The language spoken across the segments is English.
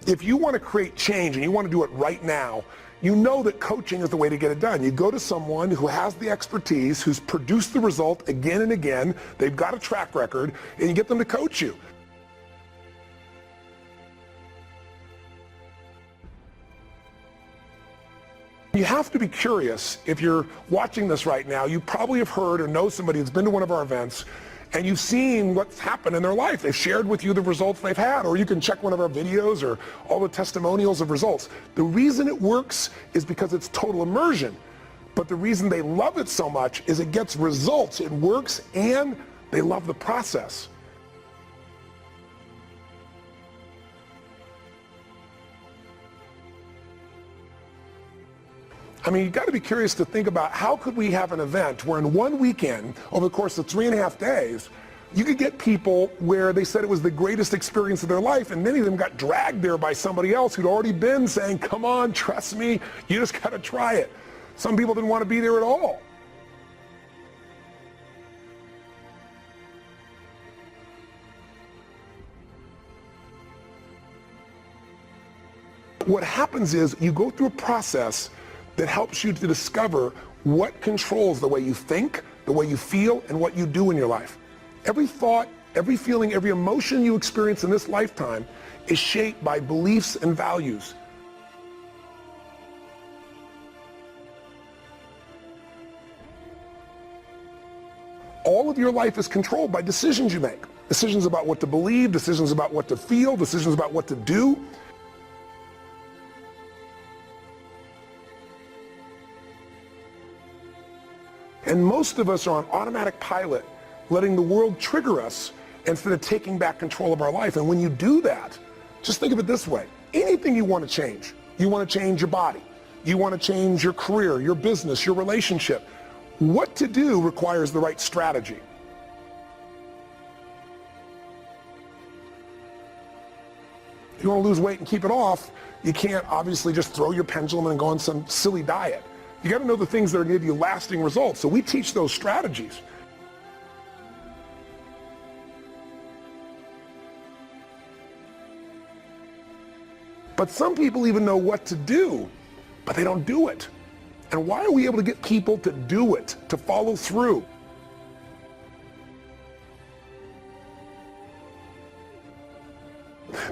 If you want to create change and you want to do it right now, you know that coaching is the way to get it done. You go to someone who has the expertise, who's produced the result again and again, they've got a track record, and you get them to coach you. You have to be curious. If you're watching this right now, you probably have heard or know somebody that's been to one of our events, and you've seen what's happened in their life. They've shared with you the results they've had, or you can check one of our videos or all the testimonials of results. The reason it works is because it's total immersion. But the reason they love it so much is it gets results. It works, and they love the process. I mean, you've got to be curious to think about how could we have an event where in one weekend, over the course of 3.5 days, you could get people where they said it was the greatest experience of their life, and many of them got dragged there by somebody else who'd already been saying, come on, trust me, you just got to try it. Some people didn't want to be there at all. What happens is you go through a process that helps you to discover what controls the way you think, the way you feel, and what you do in your life. Every thought, every feeling, every emotion you experience in this lifetime is shaped by beliefs and values. All of your life is controlled by decisions you make. Decisions about what to believe, decisions about what to feel, decisions about what to do. And most of us are on automatic pilot, letting the world trigger us instead of taking back control of our life. And when you do that, just think of it this way. Anything you want to change. You want to change your body. You want to change your career, your business, your relationship. What to do requires the right strategy. If you want to lose weight and keep it off, you can't obviously just throw your pendulum and go on some silly diet. You got to know the things that are going to give you lasting results. So we teach those strategies. But some people even know what to do, but they don't do it. And why are we able to get people to do it, to follow through?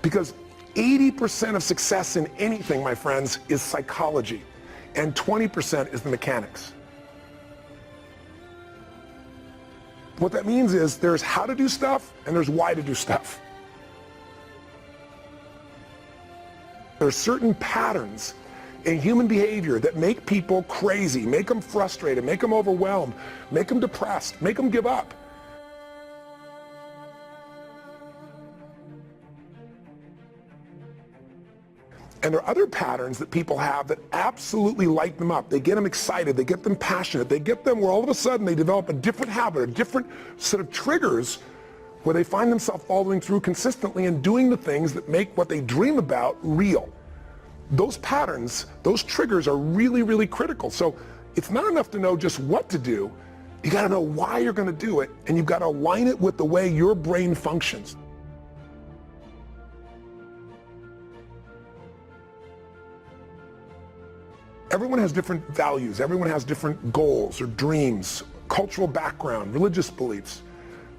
Because 80% of success in anything, my friends, is psychology. And 20% is the mechanics. What that means is there's how to do stuff and there's why to do stuff. There are certain patterns in human behavior that make people crazy, make them frustrated, make them overwhelmed, make them depressed, make them give up. And there are other patterns that people have that absolutely light them up. They get them excited, they get them passionate, they get them where all of a sudden they develop a different habit, a different set of triggers where they find themselves following through consistently and doing the things that make what they dream about real. Those patterns, those triggers are really, really critical. So it's not enough to know just what to do. You got to know why you're going to do it, and you've got to align it with the way your brain functions. Everyone has different values. Everyone has different goals or dreams, cultural background, religious beliefs.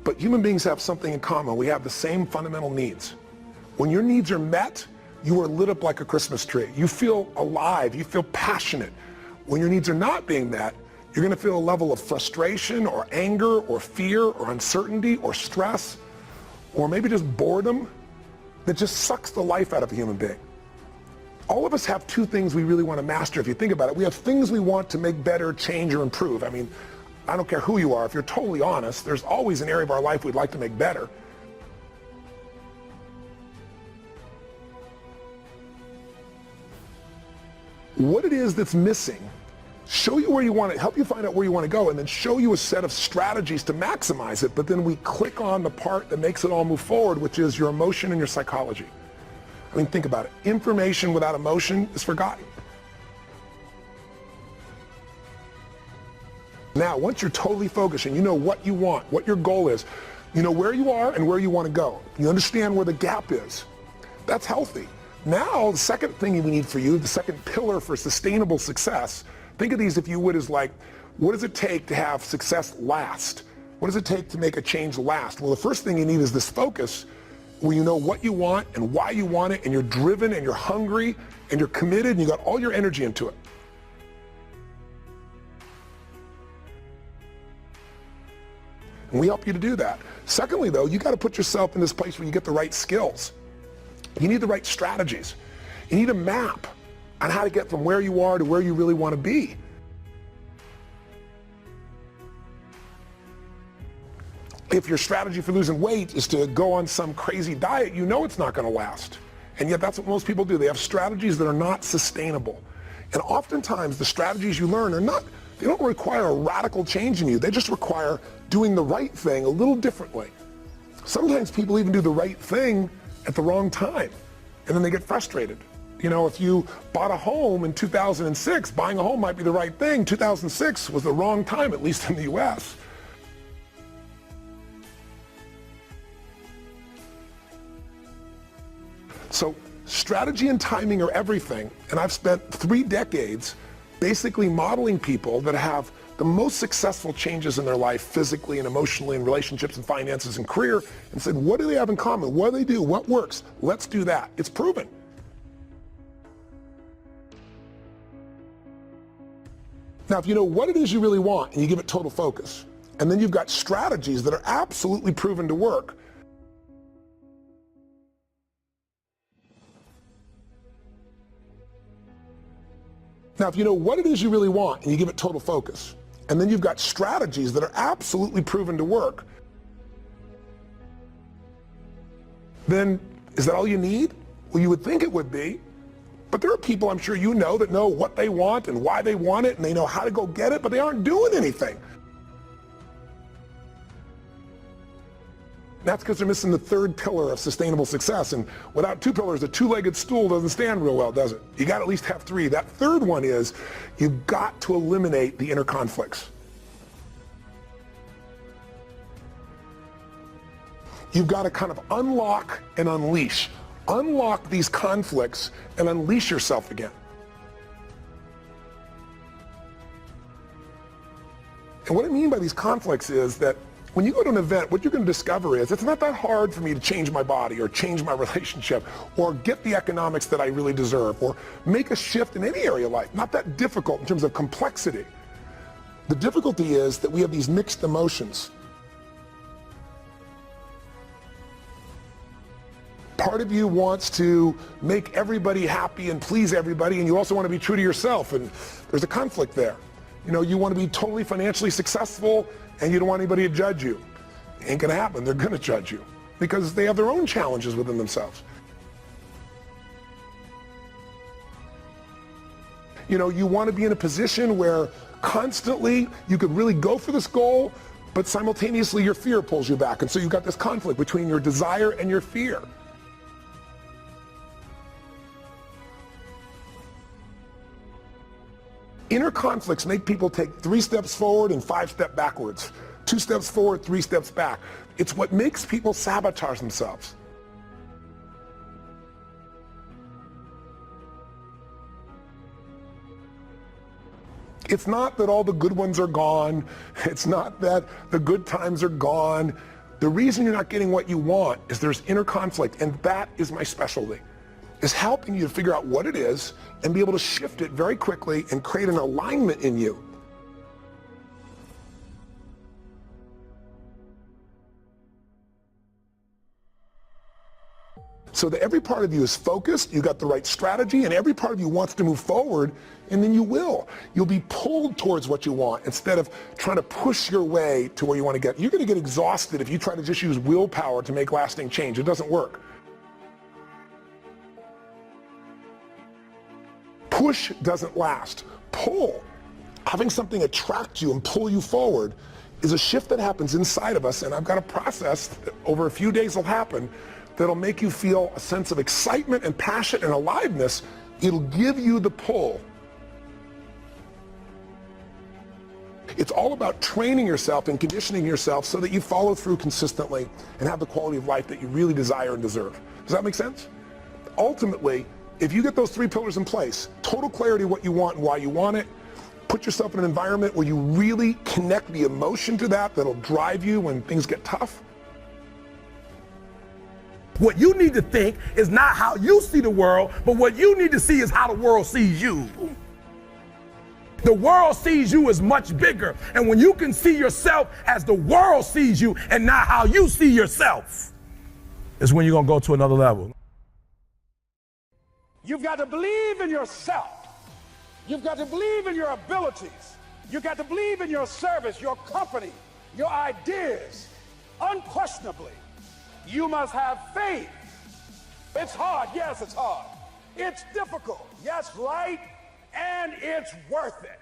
But human beings have something in common. We have the same fundamental needs. When your needs are met, you are lit up like a Christmas tree. You feel alive. You feel passionate. When your needs are not being met, you're going to feel a level of frustration or anger or fear or uncertainty or stress or maybe just boredom that just sucks the life out of a human being. All of us have two things we really want to master. If you think about it, we have things we want to make better, change, or improve. I mean, I don't care who you are. If you're totally honest, there's always an area of our life we'd like to make better. What it is that's missing, show you where you want to, help you find out where you want to go, and then show you a set of strategies to maximize it. But then we click on the part that makes it all move forward, which is your emotion and your psychology. I mean, think about it. Information without emotion is forgotten. Now, once you're totally focused and you know what you want, what your goal is, you know where you are and where you want to go. You understand where the gap is. That's healthy. Now, the second thing we need for you, the second pillar for sustainable success, think of these, if you would, as like, what does it take to have success last? What does it take to make a change last? Well, the first thing you need is this focus, where you know what you want and why you want it, and you're driven and you're hungry and you're committed and you got all your energy into it. And we help you to do that. Secondly, though, you got to put yourself in this place where you get the right skills. You need the right strategies. You need a map on how to get from where you are to where you really want to be. If your strategy for losing weight is to go on some crazy diet, you know it's not going to last. And yet that's what most people do. They have strategies that are not sustainable. And oftentimes the strategies you learn they don't require a radical change in you. They just require doing the right thing a little differently. Sometimes people even do the right thing at the wrong time, and then they get frustrated. You know, if you bought a home in 2006, buying a home might be the right thing. 2006 was the wrong time, at least in the US. So strategy and timing are everything, and I've spent 3 decades basically modeling people that have the most successful changes in their life, physically and emotionally, and relationships and finances and career, and said, what do they have in common? What do they do? What works? Let's do that. It's proven. Now, if you know what it is you really want and you give it total focus, and then you've got strategies that are absolutely proven to work, now, if you know what it is you really want and you give it total focus, and then you've got strategies that are absolutely proven to work, then is that all you need? Well, you would think it would be, but there are people, I'm sure you know, that know what they want and why they want it, and they know how to go get it, but they aren't doing anything. That's because they're missing the third pillar of sustainable success. And without 2 pillars, a 2-legged stool doesn't stand real well, does it? You got to at least have 3. That third one is you've got to eliminate the inner conflicts. You've got to kind of unlock and unleash. Unlock these conflicts and unleash yourself again. And what I mean by these conflicts is that when you go to an event, what you're going to discover is it's not that hard for me to change my body or change my relationship or get the economics that I really deserve or make a shift in any area of life. Not that difficult in terms of complexity. The difficulty is that we have these mixed emotions. Part of you wants to make everybody happy and please everybody, and you also want to be true to yourself, and there's a conflict there. You know, you want to be totally financially successful, and you don't want anybody to judge you. It ain't gonna happen. They're gonna judge you because they have their own challenges within themselves. You know, you want to be in a position where constantly you could really go for this goal, but simultaneously your fear pulls you back, and so you've got this conflict between your desire and your fear. Inner conflicts make people take 3 steps forward and 5 steps backwards. 2 steps forward, 3 steps back. It's what makes people sabotage themselves. It's not that all the good ones are gone. It's not that the good times are gone. The reason you're not getting what you want is there's inner conflict, and that is my specialty. Is helping you to figure out what it is and be able to shift it very quickly and create an alignment in you. So that every part of you is focused, you got the right strategy, and every part of you wants to move forward, and then you will. You'll be pulled towards what you want instead of trying to push your way to where you want to get. You're going to get exhausted if you try to just use willpower to make lasting change. It doesn't work. Push doesn't last. Pull, having something attract you and pull you forward, is a shift that happens inside of us, and I've got a process that over a few days will happen that'll make you feel a sense of excitement and passion and aliveness. It'll give you the pull. It's all about training yourself and conditioning yourself so that you follow through consistently and have the quality of life that you really desire and deserve. Does that make sense? Ultimately, If you get those 3 pillars in place, total clarity what you want and why you want it, put yourself in an environment where you really connect the emotion to that'll drive you when things get tough. What you need to think is not how you see the world, but what you need to see is how the world sees you. The world sees you as much bigger, and when you can see yourself as the world sees you and not how you see yourself, is when you're gonna go to another level. You've got to believe in yourself. You've got to believe in your abilities. You've got to believe in your service, your company, your ideas. Unquestionably, you must have faith. It's hard, yes, it's hard. It's difficult, yes, right, and it's worth it.